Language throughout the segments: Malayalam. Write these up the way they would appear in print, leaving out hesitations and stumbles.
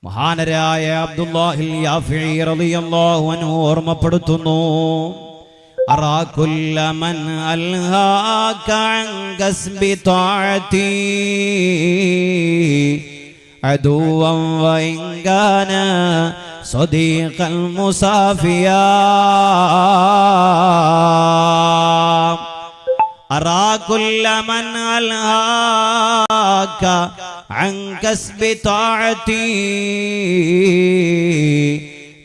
മഹാനരായ അബ്ദുല്ലാഹിൽ യാഫിഈ റളിയല്ലാഹു അൻഹു ഓർമ്മപ്പെടുത്തുന്നു, അറാ കുല്ല മൻ അൽഹാക അൻ കസ്ബി ത്വാഅതി അദുവൻ വഇൻ കാന സ്വദീഖൽ മുസാഫിയാ. അറാ കുല്ല മൻ അൽഹാക അൻ കസ്ബി ത്വാഅതി,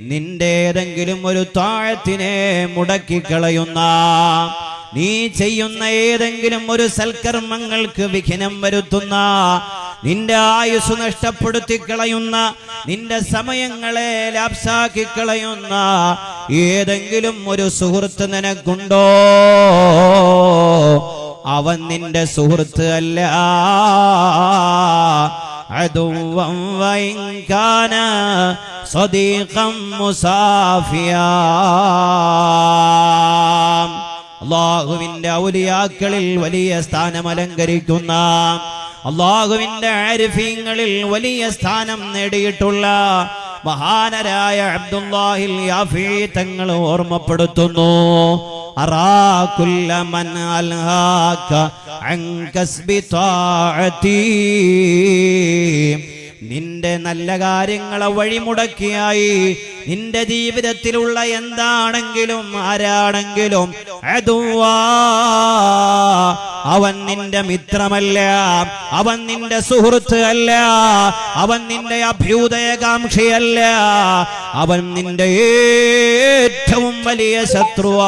നിന്റെ ഏതെങ്കിലും ഒരു ത്വാഅത്തിനെ മുടക്കിക്കളയുന്ന, നീ ചെയ്യുന്ന ഏതെങ്കിലും ഒരു സൽക്കർമ്മങ്ങൾക്ക് വിഘ്നം വരുത്തുന്ന, നിന്റെ ആയുസ് നഷ്ടപ്പെടുത്തി കളയുന്ന, നിന്റെ സമയങ്ങളെ ലാപ്സാക്കി കളയുന്ന ഏതെങ്കിലും ഒരു സുഹൃത്ത് നിനക്കുണ്ടോ? അവൻ നിന്റെ സുഹൃത്ത് അല്ല. അദുവൻ വഇൻ കാന സ്വദീഖൻ മുസാഫിയാ. അല്ലാഹുവിന്റെ ഔലിയാക്കളിൽ വലിയ സ്ഥാനം അലങ്കരിക്കുന്ന, അല്ലാഹുവിന്റെ ആരിഫീങ്ങളിൽ വലിയ സ്ഥാനം നേടിയിട്ടുള്ള മഹാനരായ അബ്ദുല്ലാഹിൽ യാഫിഈ തങ്ങൾ ഓർമ്മപ്പെടുത്തുന്നു, അറാ കുല്ല മൻ അൽഹാക അൻ കസ്ബി ത്വാഅതി, നിന്റെ നല്ല കാര്യങ്ങളെ വഴിമുടക്കിയായി നിന്റെ ജീവിതത്തിലുള്ള എന്താണെങ്കിലും ആരാണെങ്കിലും അദുവാ, അവൻ നിന്റെ മിത്രമല്ല, അവൻ നിന്റെ സുഹൃത്ത് അല്ല, അവൻ നിന്റെ അഭ്യുദയകാംക്ഷിയല്ല, അവൻ നിന്റെ ഏറ്റവും വലിയ ശത്രുവാണ്.